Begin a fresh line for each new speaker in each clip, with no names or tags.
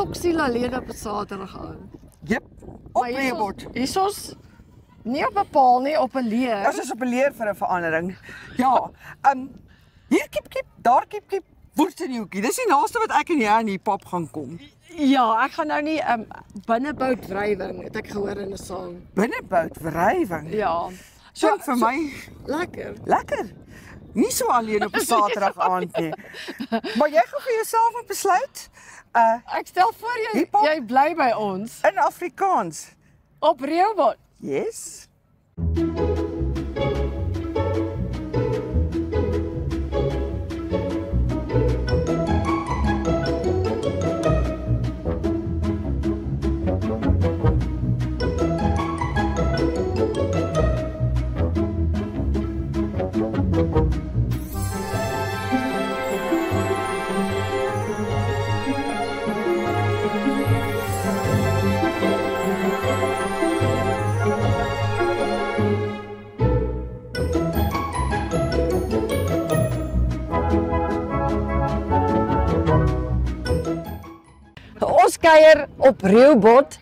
Stoksiel alleen op 'n Saterdag aan.
Jep, op Rehoboth.
Hier is ons nie op 'n paal nie, op 'n leer.
Ons is op 'n leer vir 'n verandering. Ja, hier kiep, daar kiep, woestenhoekie. Dis die naaste wat ek en jy aan hiphop gaan kom.
Ja, ek gaan nou nie binneboutwrywing, het ek gehoor in 'n sang.
Binneboutwrywing.
Ja.
So vir my lekker. Nie so alleen op 'n Saterdag aand nie. Maar jy gaan vir jouself 'n besluit.
Ek stel voor jy bly by ons
In Afrikaans.
op Rehoboth.
Yes.
Ons kuier op Rehoboth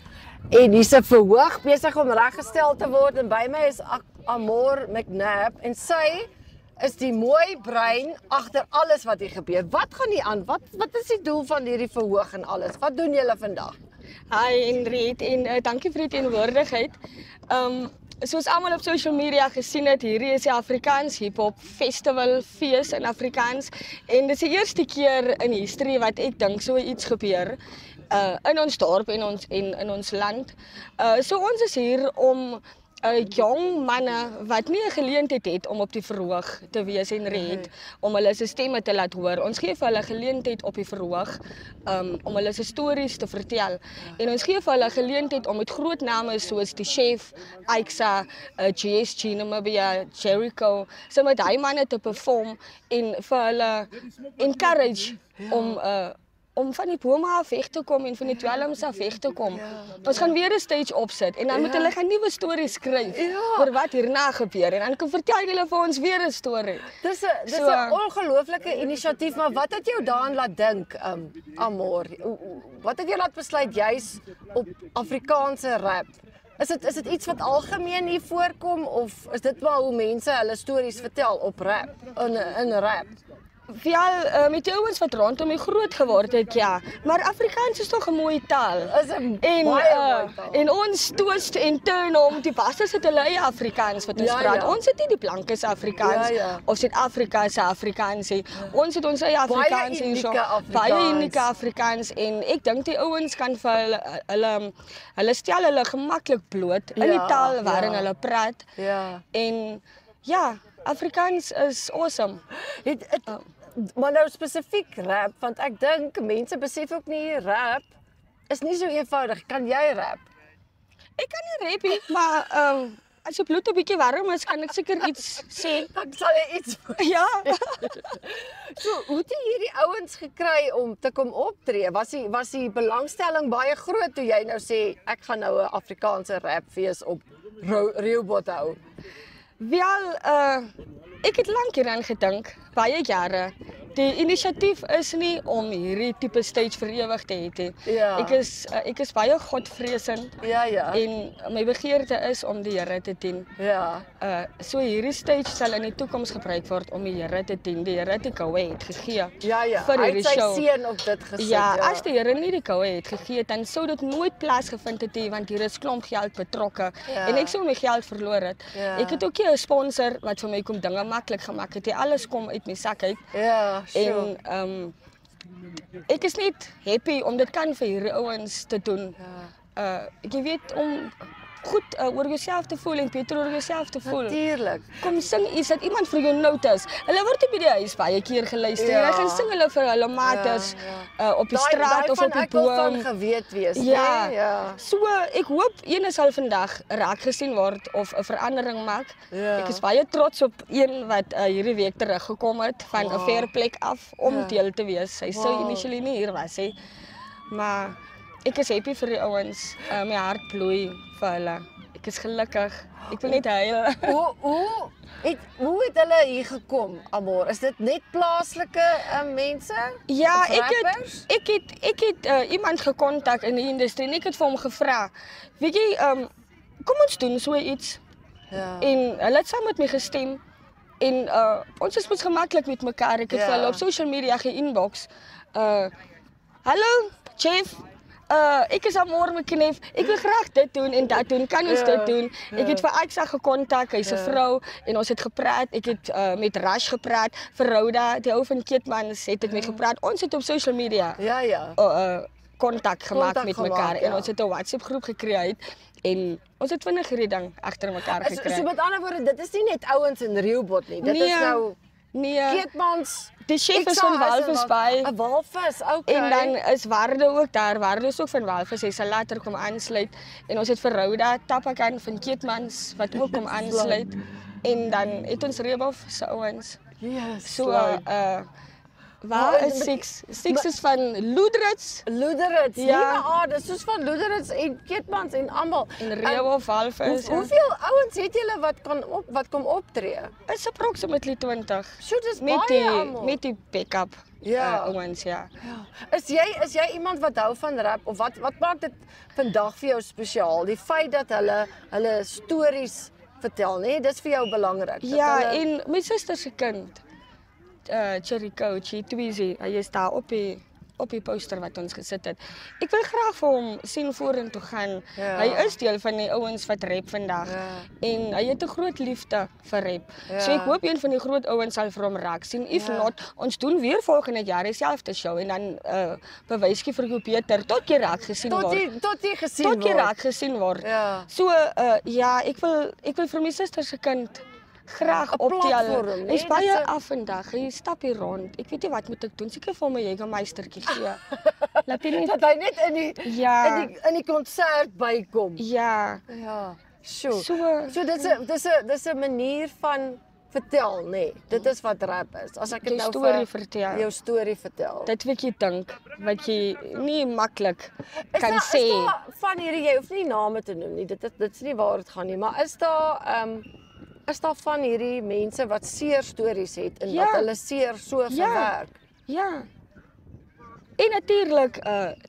en hier's 'n verhoog besig om reggestel te word en by my is Amor McNabb en sy is die mooi brein agter alles wat hier gebeur. Wat gaan hier aan? Wat is die doel van hierdie verhoog en alles? Wat doen julle vandag?
Hi Henriet en dankie vir die teenwoordigheid. Soos almal op social media gesien het, hierdie is die Afrikaans Hiphop Festival fees in Afrikaans en dis die eerste keer in history wat ek dink so iets gebeur in ons dorp en in ons land. So ons is hier om jong manne wat nie 'n geleentheid het om op die verhoog te wees en red om hulle se stemme te laat hoor. Ons gee vir hulle geleentheid op die verhoog om hulle se stories te vertel. En ons gee vir hulle geleentheid om met groot name soos die Chef, Aixa, GSG, Namibia, Jericho, so met daai manne te perform en vir hulle encourage om van die bome af weg te kom en van die dwelms af weg te kom. Ons gaan weer 'n stage opsit en dan moet hulle gaan nuwe stories skryf oor wat hierna gebeur en dan kan vertel hulle vir ons weer 'n storie.
Dis 'n ongelooflike inisiatief, maar wat het jou daaraan laat dink, Amor? Wat het jou laat besluit jy's op Afrikaanse rap? Is dit iets wat algemeen hier voorkom of is dit maar hoe mense hulle stories vertel op rap, in rap?
Ja, met die ouens wat rondom my groot geword het, ja. Maar Afrikaans is toch 'n mooi taal.
Is 'n baie mooi taal.
En ons twist en turn om die Bastas het hulle eie Afrikaans wat ons praat.
Ja.
Ons het nie die blankes Afrikaans of Suid-Afrika se Afrikaans nie. Ons het ons eie Afrikaans en so. Baie unieke Afrikaans en ek dink die ouens kan vir hulle stel hulle gemaklik bloot in die taal waarin hulle praat.
Ja.
En ja, Afrikaans is awesome.
Maar nou spesifiek rap, want ek dink mense besef ook nie rap is nie so eenvoudig. Kan jy rap?
Ek kan nie rap nie, maar as die bloed 'n bietjie warm is, kan ek seker iets sê.
Dan sal jy iets.
Ja.
So, hoe het jy hierdie ouens gekry om te kom optree? Was die belangstelling baie groot toe jy nou sê ek gaan nou 'n Afrikaanse rapfees op Rehoboth hou?
Wel, ek het lank hieraan gedink, baie jare. Die inisiatief is nie om hierdie tipe stage vir ewig te hê nie.
Ja.
Ek is baie godvreesend.
Ja.
En my begeerte is om die Here te dien.
Ja.
So hierdie stage sal in die toekoms gebruik word om die Here te dien. Die Here het die koue het gegee vir hierdie show.
Hy het sy seën op dit gesit.
Ja, as die Here nie die koue het gegee, dan sou dit nooit plaasgevind het nie, want hier is klomp geld betrokke. En ek sou my geld verloor het. Ek het ook 'n sponsor wat vir my kom dinge maklik gemaak het. Alles kom uit my sak uit.
Ja.
En ek is net happy om dit kan vir hierdie ouens te doen. Jy weet om goed oor jouself te voel en beter oor jouself te voel.
Natuurlik.
Kom sing iets dat iemand vir jou notice. Hulle word nie by die huis baie keer geluister. Hulle gaan sing hulle vir hulle mates op die straat of op die boom.
Daai van geweet wees,
ja.
Nee? Ja.
So ek hoop een sal vandag raak gesien word of 'n verandering maak.
Ja.
Ek is baie trots op een wat hierdie week teruggekom het van 'n ver plek af om deel te wees. Hy sou initially nie hier was nie. Maar ek is happy vir die ouens. My hart bloei vir hulle. ek is gelukkig. Ek wil net huil.
Hoe het hulle hier gekom, Amor? Is dit net plaaslike mense?
Ja,
Of rappers?
ek het iemand gekontak in die industrie en ek het vir hom gevra, weet jy, kom ons doen so iets.
Ja.
En hulle het saam met my gestem. En ons is mos gemaklik met mekaar. Ek het vir hulle op social media ge-inbox. Hallo, Chef. Ek is Amor Meknef. Ek wil graag dit doen en dat doen. Kan ons dit doen? Ek het vir Aixa gekontak, hy's 'n vrou en ons het gepraat. Ek het met Rash gepraat. Vir Rhoda, die ou van Keetmans, het ek mee gepraat. Ons het op social media kontak gemaak met mekaar en ons het 'n WhatsApp groep gecreate en ons het vinnig hierdie ding agter mekaar gekry.
So met ander woorde, dit is nie net ouens in Rehoboth nie. Dit is nou Keetmans.
Die chef is van Walvis Bay.
'n Walvis, okay.
En dan is Waarde ook daar. Waarde is ook van Walvis. Hy sal later kom aansluit. En ons het vir Rhoda Tapakan van Keetmans wat ook kom aansluit. En dan het ons Rehoboth se ouens.
Yes.
So waar is Six? Six is van Loederits.
Loederits.
Ja.
Dis soos van Loederits en Keetmans en almal.
En Rehoboth, Walvis.
Hoeveel ouens het julle wat kom optree?
Is approximately 20.
So dis baie almal.
Met die backup ouens, ja.
Is jy iemand wat hou van rap of wat maak dit vandag vir jou spesiaal? Die feit dat hulle stories vertel, né? Dis vir jou belangrik.
Ja, en my suster se kind, Cherry Coach, Tweezy, hy is daar op die poster wat ons gesit het. Ek wil graag vir hom sien vorentoe gaan.
Ja.
Hy is deel van die ouens wat rap vandag. En hy het 'n groot liefde vir rap. So ek hoop een van die groot ouens sal vir hom raak sien. If not, ons doen weer volgende jaar dieselfde show en dan bewyskie vir jou beter tot jy raak gesien word.
Tot jy
raak gesien word.
Ja.
So ek wil vir my suster se kind graag optel. Hy's baie af vandag. Hy stap hier rond. Ek weet nie wat moet ek doen. Seker vir my Jägermeistertjie gee. Laat hy net
dat hy net in die konsert bykom.
Ja.
Ja. So dis 'n manier van vertel, nê. Dit is wat rap is. As ek dit nou jou storie vertel.
Dit wat jy dink, wat jy nie maklik kan sê.
Is daar van hierdie, jy hoef nie name te noem nie. Dit is nie waar dit gaan nie, maar is daar van hierdie mense wat seer stories het en wat hulle seer so verwerk?
Ja. En natuurlik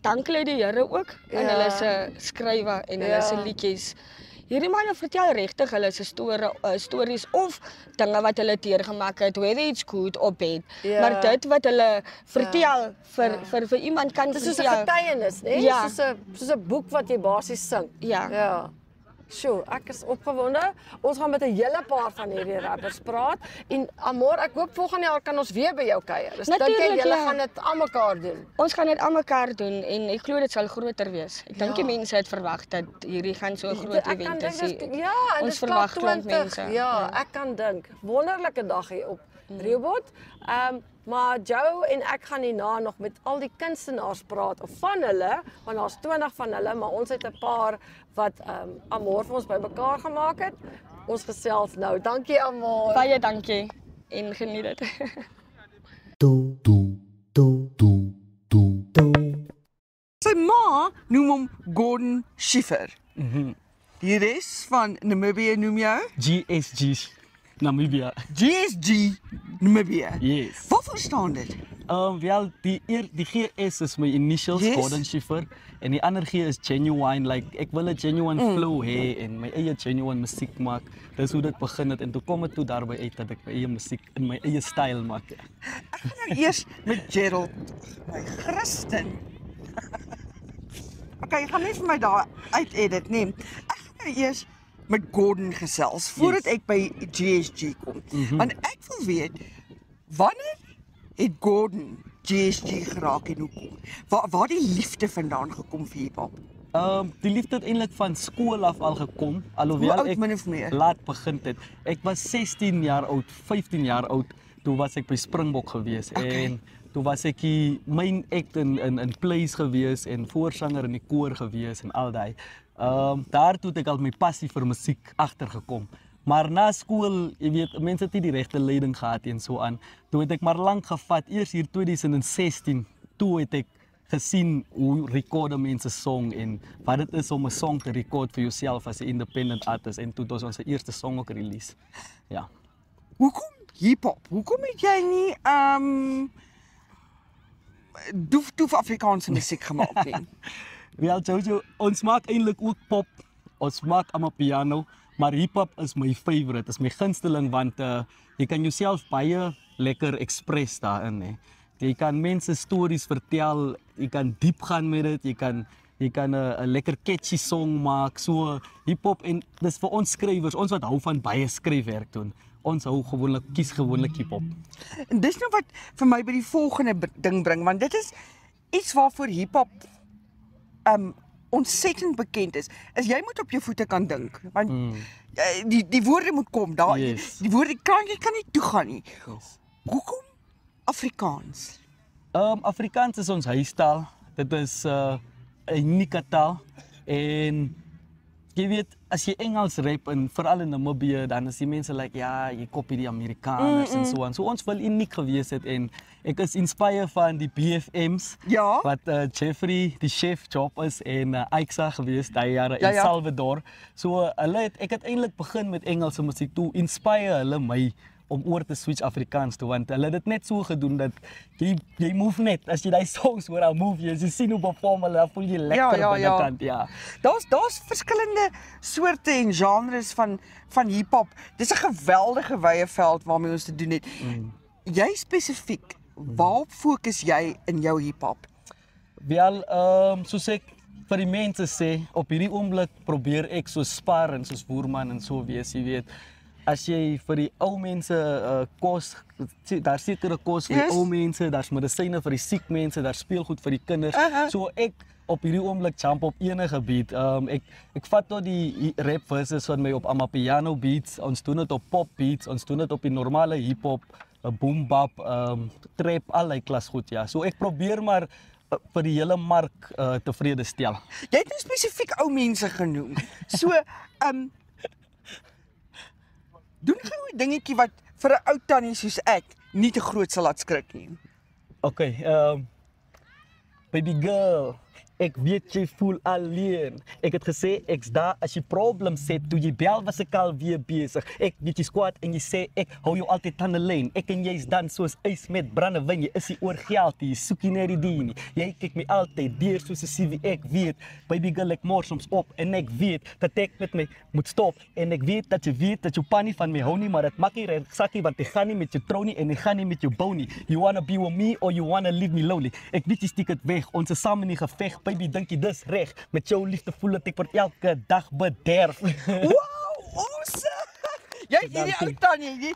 dank hulle die Here ook in hulle se skrywe en hulle se liedjies. Hierdie manne vertel regtig hulle se stories of dinge wat hulle deurgemaak het, whether it's good or bad. Maar dit wat hulle vertel vir iemand kan
vertel. Dis soos 'n getuienis, né?
Ja.
Soos 'n boek wat jy basies sing. Ja. Sjoe, ek is opgewonde. Ons gaan met 'n hele paar van hierdie rappers praat en Amor, ek hoop volgende jaar kan ons weer by jou kuier. Dus dink jy julle gaan dit aan mekaar doen?
Ons gaan dit aan mekaar doen en ek glo dit sal groter wees. Ek dink die mense het verwag dat hierdie gaan so 'n groot event is.
Ja, en
ons verwag klomp mense.
Ja, ek kan dink. Wonderlike dag hier op Rehoboth. Maar Joe en ek gaan hierna nog met al die kunstenaars praat of van hulle, want daar's 20 van hulle, maar ons het 'n paar wat Amor vir ons bymekaar gemaak het. Ons gesels nou. Dankie Amor.
Baie dankie en geniet dit.
Sy ma noem hom Gordon Schiffer. Die res van Namibië noem jou?
GSG Namibia.
GSG Namibia.
Yes.
Wat verstaan dit?
Wel, die GS is my initials, Gordon Schiffer, en die ander G is genuine, like ek wil 'n genuine flow hê en my eie genuine musiek maak. Dis hoe dit begin het en toe kom dit toe daarby uit dat ek my eie musiek in my eie styl maak.
Ek gaan nou eers met Gerald, my Christen. Okay, gaan net vir my daar uit edit, nee. Ek gaan nou eers met Gordon gesels voordat ek by GSG kom. Want ek wil weet wanneer het Gordon GSG geraak en hoekom? Waar die liefde vandaan gekom vir hiphop?
Die liefde het eintlik van skool af al gekom, alhoewel ek laat begin het. Ek was 16 jaar oud, 15 jaar oud, toe was ek by Springbok gewees en toe was ek die main act in plays gewees en voorsanger in die koor gewees en al daai. Daartoe het ek al my passie vir musiek agtergekom. Maar na skool, jy weet, mense het nie die regte leiding gehad en so aan. Toe het ek maar lank gevat, eers hier 2016, toe het ek gesien hoe recorden mense song en wat dit is om 'n song te record vir jouself as 'n independent artist en toe het ons ons eerste song ook release. Ja.
Hoekom hip-hop? Hoekom het jy nie doef Afrikaanse musiek gemaak nie?
Wel Jojo, ons maak eintlik ook pop, ons maak amapiano, maar hip-hop is my favorite, is my gunsteling want jy kan jouself baie lekker express daarin hè. Jy kan mense stories vertel, jy kan diep gaan met dit, jy kan 'n lekker catchy song maak, so hip-hop en dis vir ons skrywers, ons wat hou van baie skryfwerk doen. Ons hou kies gewoonlik hip-hop.
En dis nou wat vir my by die volgende ding bring, want dit is iets waarvoor hip-hop ontsettend bekend is jy moet op jou voete kan dink, want die woorde moet kom,
Yes.
die woorde kan nie toegaan nie. Yes. Hoekom Afrikaans?
Afrikaans is ons huistaal, dit is 'n unieke taal en jy weet, as jy Engels rap en veral in Namibië, dan is die mense like, ja, jy kopie die Amerikaners en so aan. So ons wil uniek gewees het en ek is inspired van die BFM's,
ja?
Wat Jeffrey, die chef job is en Aixa gewees daai jare
ja,
in Salvador. So ek het eintlik begin met Engelse musiek toe, inspire hulle my om oor te switch Afrikaans toe, want hulle het dit net so gedoen dat jy move net, as jy die songs hoor, dan move jy, as jy sien hoe perform hulle, dan voel jy lekker op die kant, ja.
Daar's verskillende soorte en genres van hip-hop. Dis 'n geweldige wye veld waarmee ons te doen het. Jy spesifiek, waarop fokus jy in jou hip-hop?
Wel, soos ek vir die mense sê, op hierdie oomblik probeer ek so spar en soos Boerman en so wees, jy weet. As jy vir die ou mense kos, daar sekere kos vir die ou mense, daar's medisyne vir die siek mense, daar speelgoed vir die kinders. So ek op hierdie oomblik jump op enige beat. Ek vat tot die rap verses van my op amapiano beats, ons doen dit op pop beats, ons doen dit op die normale hip-hop, boom bap, trap, allerlei klas goed, ja. So ek probeer maar vir die hele mark tevrede stel.
Jy het nou spesifiek ou mense genoem. So, doen gou 'n dingetjie wat vir 'n ou tannie soos ek nie te groot sal laat skrik nie.
Okay, baby girl, ek weet jy voel alleen. Ek het gesê ek's daar as jy problems het, toe jy bel was ek al weer besig. Ek weet jy squat en jy sê ek hou jou altyd aan die lyn. Ek en jy's dan soos ys met brandewyn. Jy is nie oor geld, jy soek nie net die dien nie. Jy kyk my altyd deur soos 'n CV, ek weet. Baby girl, ek mors soms op en ek weet dat ek met my moet stop en ek weet dat jou pa nie van my hou nie, maar dit maak nie reg sakkie want ek gaan nie met jou trou nie en ek gaan nie met jou bou nie. You wanna be with me or you wanna leave me lonely. Ek weet jy stiek dit weg, ons is saam in die geveg. Baby, dink jy dis reg? Met jou liefde voel dat ek word elke dag bederf.
Wow, awesome! Hierdie ou tannie,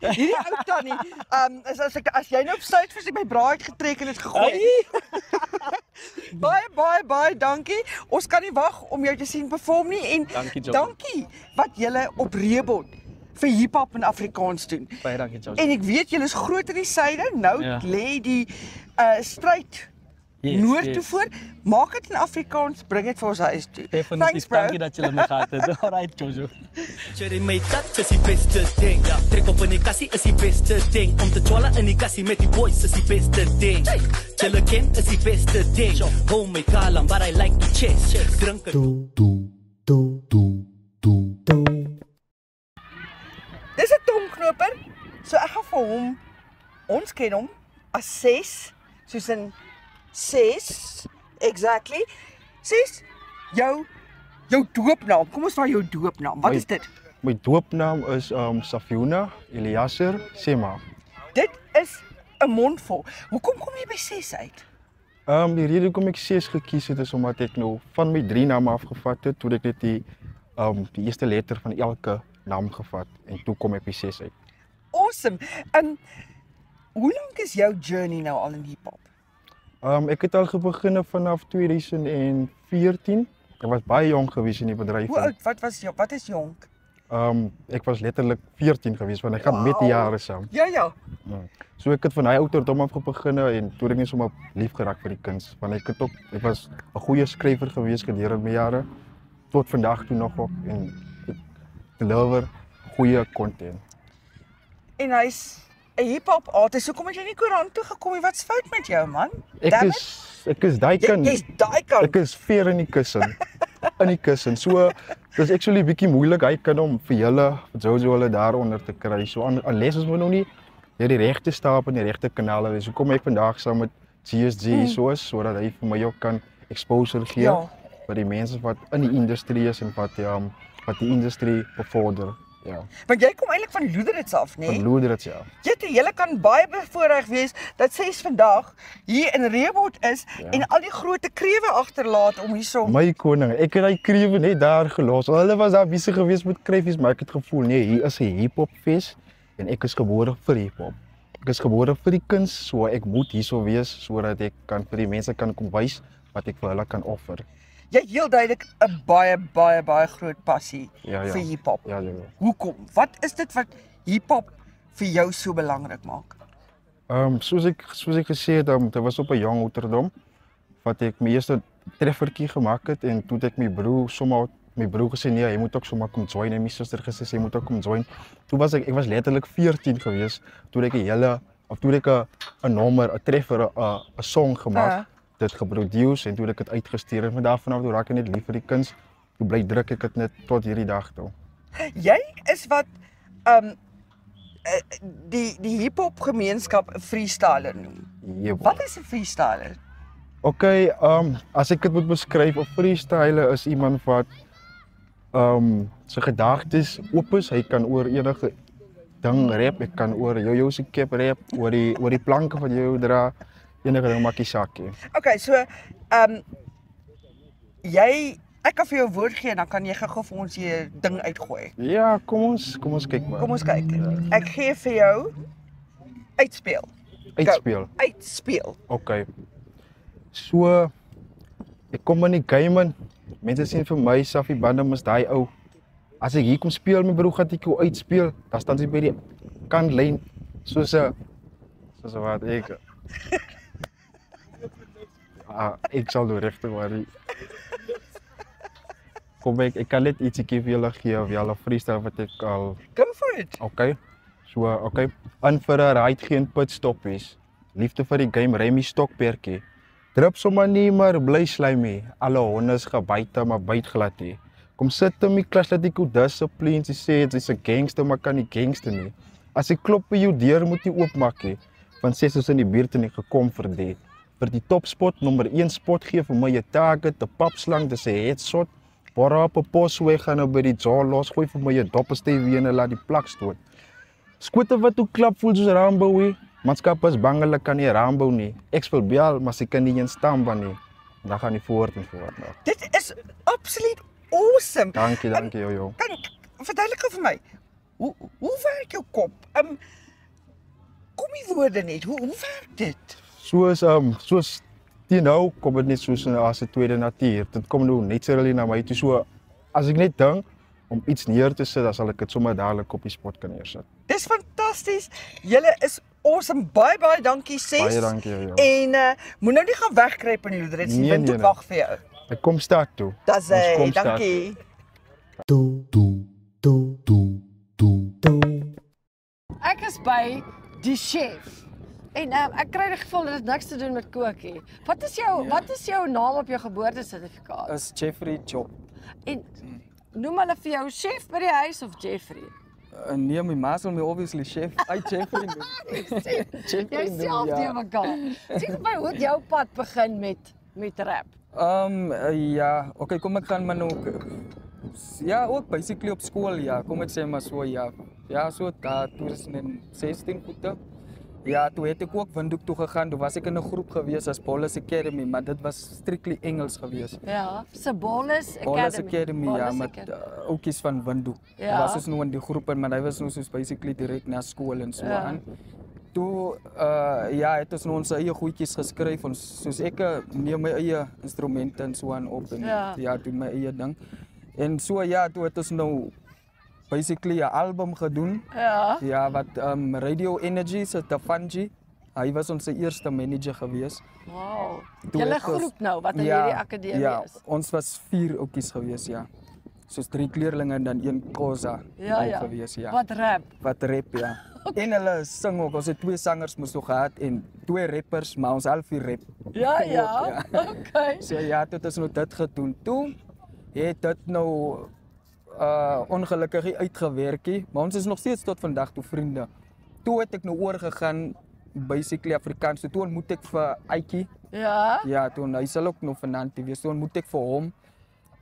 as jy nou op Suid vir my braai het getrek en het gegooi. Baie dankie. Ons kan nie wag om jou te sien perform nie en dankie wat julle op Rebot vir hip-hop en Afrikaans doen.
Baie dankie, Jojo.
En ek weet julle is groot in die suide, nou lê die stryd noord toe voor. Maak dit in Afrikaans, bring dit vir ons huis toe.
Definitief, dankie dat julle my gehad het. Alright, Jojo.
Cherry my touch is die beste ding. Trek op in die kassie is die beste ding. Om te twala in die kassie met die boys is die beste ding. Chille ken is die beste ding. Hou my kalm, but I like the chess. Drink het.
Dis 'n tongknoper. So ek gaan vir hom, ons ken hom as 6, soos in 6, exactly. 6, jou doopnaam. Kom ons vat jou doopnaam. Wat is dit?
My doopnaam is Safiuna Eliasser Sema.
Dit is 'n mondvol. Hoekom kom jy by 6 uit?
Die rede hoekom ek 6 gekies het is omdat ek nou van my 3 name afgevat het, toe ek net die eerste letter van elke naam gevat en toe kom ek by 6 uit.
Awesome. Hoe lank is jou journey nou al in hip-hop?
Ek het al begin vanaf 2014. Ek was baie jong gewees in die bedryf.
Hoe oud? Wat is jonk?
Ek was letterlik 14 gewees want ek gaan met die jare saam.
Ja.
So ek het van hy ouderdom af begin en toe ek net sommer lief geraak vir die kuns, want ek was 'n goeie skrywer gewees gedurende my jare tot vandag toe nog op en ek deliver goeie content.
En hy's 'n hiphop artist. Hoekom het jy nie koerant toe gekom nie? Wat's fout met jou, man?
Ek is daai kind.
Jy's daai kant.
Ek is veer in die kussen. In die kussen. So dis actually bietjie moeilik hy kan om vir julle Jojo hulle daaronder te kry. So unless ons moet nog nie die regte staap in die regte kanale wees. So kom ek vandag saam met GSG sodat hy vir my ook kan exposure gee vir die mense wat in die industrie is en wat die industrie bevorder. Ja.
Want jy kom eintlik van Loederits af, né?
Van Loederits, ja.
Jy kan baie bevoorreg wees dat sy's vandag hier in Reebot is en al die groot krewe agterlaat om hierso.
My koning, ek het daai krewe net daar gelos. Hulle was daar besig geweest met kreefies, maar ek het gevoel nee, hier is 'n hiphop fees en ek is gebore vir hiphop. Ek is gebore vir die kuns, so ek moet hierso wees sodat ek kan vir die mense kan kom wys wat ek vir hulle kan offer.
Jy het heel duidelik 'n baie groot passie vir hiphop.
Ja.
Hoekom? Wat is dit wat hiphop vir jou so belangrik maak?
Soos ek gesê het, dit was op 'n jong ouderdom wat ek my eerste treffertjie gemaak het en toe het ek my broer gesê nee, jy moet ook sommer kom join en my suster gesê sy moet ook kom join. Toe was ek was letterlik 14 gewees toe ek 'n nommer, 'n treffer, 'n song gemaak. Dit geproduce en toe ek dit uitgestuur en vanaf toe raak ek net lief vir die kuns. Toe bly druk ek dit net tot hierdie dag toe.
Jy is wat die hiphop gemeenskap 'n freestyler noem.
Yep.
Wat is 'n freestyler?
Okay, as ek dit moet beskryf, 'n freestyler is iemand wat sy gedagtes oop is. Hy kan oor enige ding rap, ek kan oor jou se cap rap, oor die planke wat jy dra. Enige ding maak nie saak nie.
Okay, so ek kan vir jou woord gee en dan kan jy gou vir ons hier ding uitgooi.
Ja, kom ons kyk maar.
Kom ons kyk. Ek gee vir jou uitspeel. Uitspeel.
Okay. So ek kom in die game in. Mense sien vir my Safi Bandam is daai ou. As ek hier kom speel my broer gaan ek jou uitspeel. Dan staan sy by die kantlyn soos wat ek ek sal nou regtig worry. Kom ek kan net ietsie vir julle gee of julle freestyle wat ek al.
Go for it.
Okay. So, okay. In vir 'n ride geen pitstoppies. Liefde vir die game Remy Stokpertjie. Drip sommer nie maar bly slimy. Alle honde is gebyte maar byt glad nie. Kom sit in my klas dat ek jou dissipline sê jy's 'n gangster maar kan nie gangster nie. As ek klop by jou deur moet jy oopmaak nie. Want sê soos in die buurt en ek gekom vir dit. Vir die topspot, nommer 1 spot gee vir my 'n target, 'n papslang, dis 'n headshot. Borra op 'n posweg gaan nou by die jaw los, gooi vir my 'n doppelstewie en laat die plak stoot. Skote wat toe klap voel soos Rambo, manskap is bang hulle kan nie Rambo nie. Ek speel bel, maar sy kan nie eens staan van nie. Dan gaan die voort nou.
Dit is absoluut awesome.
Dankie jojo.
Kan verduidelik vir my. Hoe werk jou kop? Kom die woorde net. Hoe werk dit?
Soos die nou kom dit net soos as 'n tweede natuur. Dit kom nou naturally na my toe. So as ek net dink om iets neer te sit, dan sal ek dit sommer dadelik op die spot kan neersit.
Dis fantasties. Julle is awesome. Baie dankie ses.
Baie dankie jojo.
En moet nou nie gaan wegkruip in die Loederits nie. Want ek wag vir jou.
Ek kom stad toe.
Dis hy. Dankie.
Ek is by die chef. En ek kry die gevoel dat dit niks te doen met kook nie. Wat is jou naam op jou geboortesertifikaat?
Is Jeffrey Chop.
En noem hulle vir jou chef by die huis of Jeffrey?
Nee, my ma sal my obviously chef uit Jeffrey doen.
Jy self die mekaar. Sien my hoe het jou pad begin met rap?
Ja, okay, kom ek gaan maar nou ja, ook basically op skool ja, kom ek sê maar so ja. Ja, so 2016 goede. Ja, toe het ek ook Windhoek toe gegaan. Toe was ek in 'n groep gewees as Bolles Academy, maar dit was strictly Engels gewees.
Ja, se Bolles
Academy, ja, met ouetjies van Windhoek.
Ja.
Was ons nou in die groep en maar hy was nou soos basically direk na skool en so aan. Toe ja, het ons nou ons eie goedjies geskryf ons soos ek neem my eie instrumente en so aan op en ja, doen my eie ding. En so ja, toe het ons nou basically 'n album gedoen.
Ja.
Ja, wat Radio Energy se Tafanji. Hy was ons eerste manager gewees.
Wow. Julle groep nou wat in hierdie akademie is.
Ja, ons was 4 ouetjies gewees, ja. Soos 3 kleerlinge en dan 1 Kosa gewees, ja.
Wat rap,
ja.
En hulle sing ook. Ons het 2 sangers moes nog gehad en 2 rappers, maar ons al 4 rap.
Ja, ja. Okay.
So ja, dit is nou dit gedoen. Toe het dit nou ongelukkig uitgewerk, maar ons is nog steeds tot vandag toe vriende. Toe het ek nou oorgegaan basically Afrikaans. Toe ontmoet ek vir Aitjie.
Ja.
Ja, toe hy sal ook nog vanaand wees. Toe ontmoet ek vir hom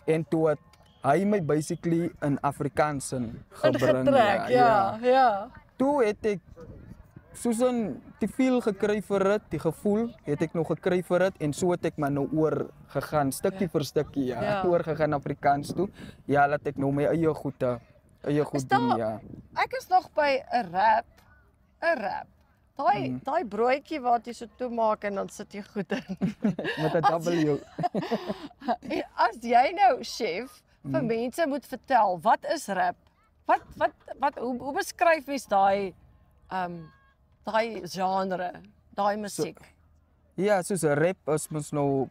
en toe het hy my basically in Afrikaans gebring.
Ja.
Toe het ek soos 'n te veel gekry vir dit, die gevoel het ek nog gekry vir dit en so het ek maar nou oor gegaan stukkie vir stukkie oor gegaan Afrikaans toe. Ja, laat ek nou my eie goed doen, ja.
Ek is nog by 'n rap. Daai broodjie wat jy so toemaak en dan sit jy goed in.
Met 'n W.
As jy nou chef vir mense moet vertel, wat is rap? Hoe beskryf mens daai genre, daai musiek?
Ja, soos 'n rap is mos nou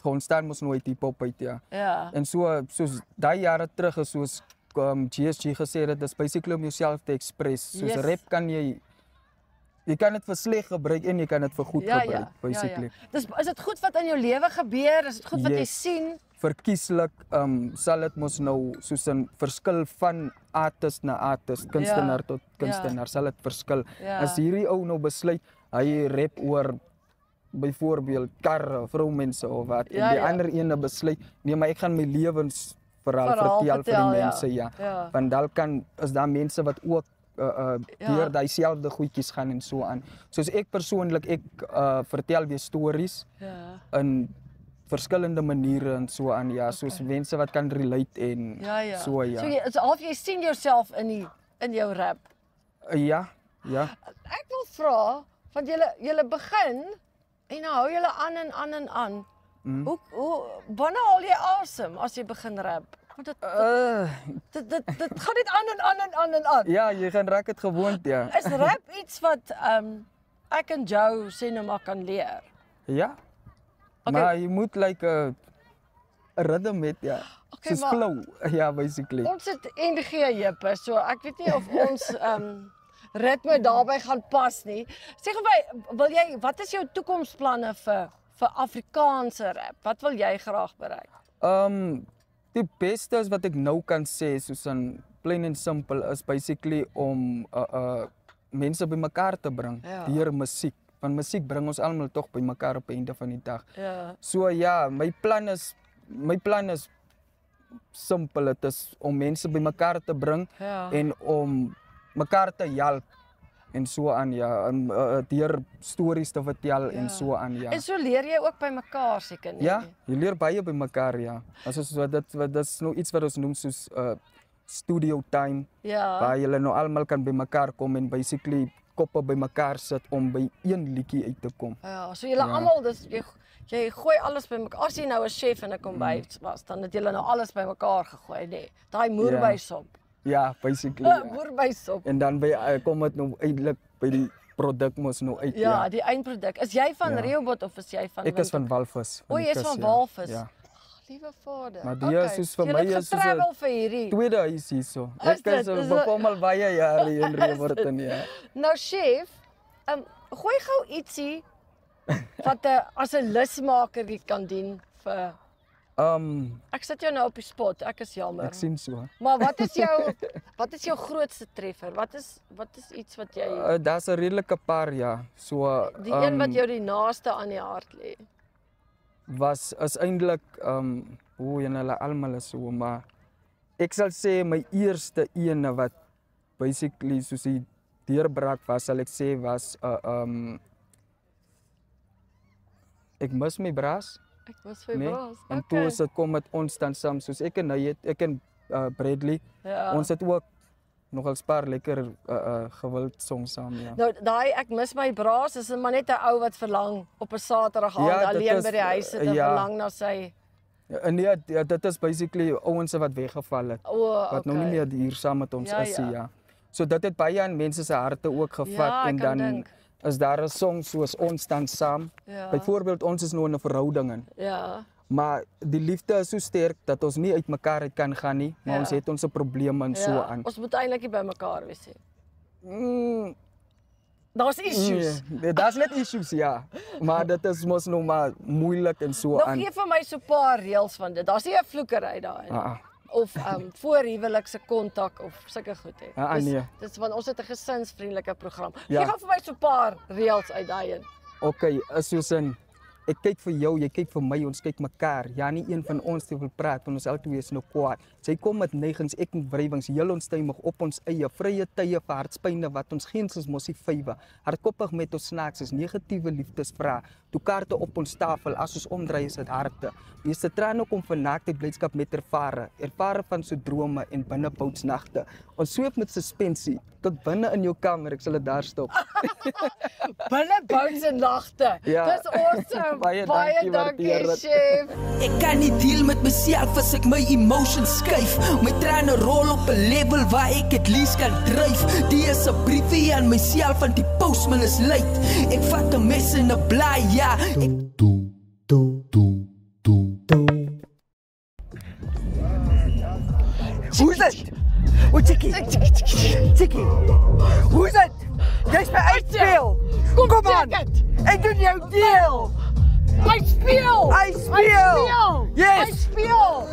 ontstaan mos nou uit hip-hop uit, ja.
Ja.
En soos daai jare terug is soos GSG gesê het, dis basically om jouself te express. Soos rap kan jy kan dit vir sleg gebruik en jy kan dit vir goed gebruik, basically.
Is dit goed wat in jou lewe gebeur? Is dit goed wat jy sien?
Verkieslik sal dit mos nou soos 'n verskil van artist na artist, kunstenaar tot kunstenaar sal dit verskil. As hierdie ou nou besluit hy rap oor byvoorbeeld karre, vroumense of wat en die ander ene besluit nee, maar ek gaan my lewensverhaal vertel vir die mense, want dan is daar mense wat ook deur daai selfde goedjies gaan en so aan. Soos ek persoonlik vertel weer stories in verskillende maniere en so aan, soos mense wat kan relate en so,
So half jy sien jouself in jou rap.
Ja.
Ek wil vra, want julle begin en nou hou julle aan. Wanneer haal jy asem as jy begin rap? Dit gaan net aan.
Ja, jy gaan raak dit gewoond, ja.
Is rap iets wat ek en Joe sê nou maar kan leer?
Ja. Maar jy moet like 'n rhythm hê, soos flow, basically.
Ons het NG heupe, so ek weet nie of ons ritme daarbey gaan pas nie. Sê gou wat is jou toekomsplanne vir Afrikaanse rap? Wat wil jy graag bereik?
Die beste is wat ek nou kan sê, soos in plain and simple, is basically om mense bymekaar te bring deur musiek. Want musiek bring ons almal tog bymekaar op die einde van die dag.
Ja.
So ja, my plan is simpel, dit is om mense bymekaar te bring en om mekaar te help en so aan, deur stories te vertel en so aan,
En so leer jy ook by mekaar seker nie?
Ja, jy leer baie by mekaar, dit is nou iets wat ons noem soos studio time, waar julle nou almal kan by mekaar kom en basically koppe by mekaar sit om by een liedjie uit te kom.
Ja, so julle almal, jy gooi alles by mekaar. As jy nou 'n chef en 'n kombuis was, dan het julle nou alles by mekaar gegooi, nê. Daai moerbysop.
Ja, basically.
Moerbysop.
En dan kom dit nou eintlik by die produk mos nou uit.
Ja, die eindproduk. Is jy van Rehoboth of is jy van
Ek is van Walvis.
O, jy is van Walvis.
Ja.
Liewe Vader.
Maar die is vir my is so 'n tweede huis hierso. Ek is bekom al baie jare hier in Rehoboth en
Nou chef, gooi gou ietsie wat as 'n lusmaker dit kan dien vir ek sit jou nou op die spot, ek is jammer.
Ek sien so.
Maar wat is jou grootste treffer? Wat is iets wat jy
Daar's 'n redelike paar so
die een wat jou die naaste aan die hart lê.
Is eintlik hulle almal is so, maar ek sal sê my eerste ene wat basically soos die deurbraak was, sal ek sê was ek mis my braas.
Ek was vir braas.
En toe is dit kom met ons dan saam soos ek en Bradley. Ons het ook nogal 'n paar lekker gewild songs saam,
Nou daai ek mis my braas is maar net 'n ou wat verlang op 'n Saterdag aand alleen by die huis sit en verlang na sy
Nee, dit is basically ouens wat weggeval het. Wat nou nie meer hier saam met ons is nie, So dit het baie aan mense se harte ook gevat en dan is daar 'n song soos Ons staan saam. Byvoorbeeld ons is nou in 'n verhouding. Maar die liefde is so sterk dat ons nie uitmekaar uit kan gaan nie, maar ons het ons probleme en so aan.
Ons moet eintlik by mekaar wees. Daar's issues.
Nee, daar's net issues, ja. Maar dit is mos nog maar moeilik en so aan.
Nog gee vir my so 'n paar reëls van dit. Daar's nie 'n vloekery daarin. Of voorhuwelikse kontak of sulke goed hè.
Nee.
Dis want ons het 'n gesinsvriendelike program. Gee gou vir my so 'n paar reëls uit daai een.
Okay, is soos in ek kyk vir jou, jy kyk vir my, ons kyk mekaar. Ja, nie een van ons te wil praat, want ons albei is nou kwaad. Sy kom met neigings, ek met wrywings, heel onstuimig op ons eie vrye tye vir hartspyne wat ons geen soos mossie vywe. Hardkoppig met ons snaaks is negatiewe liefdesvrae. Toe kaarte op ons tafel, as ons omdraai is dit harte. Meeste trane kom van naakte blydskap met ervare van so drome en binneboutsnagte. Ons sweep met suspensie tot binne in jou kamer, ek sal dit daar stop.
Binnebouts en nagte.
Ja.
Dis awesome.
Baie
dankie, chef.
Ek kan nie deal met myself as ek my emotions skuif. My trane rol op 'n level waar ek dit lees kan dryf. Die is 'n briefie aan myself van die postman is late. Ek vat 'n mes en 'n blaai, ja.
Who's it? Oh, Tikkie. Who's it? Jy's my uitspeel. Kom aan. Ek doen jou deel.
Hy speel.
Yes.
Hy speel.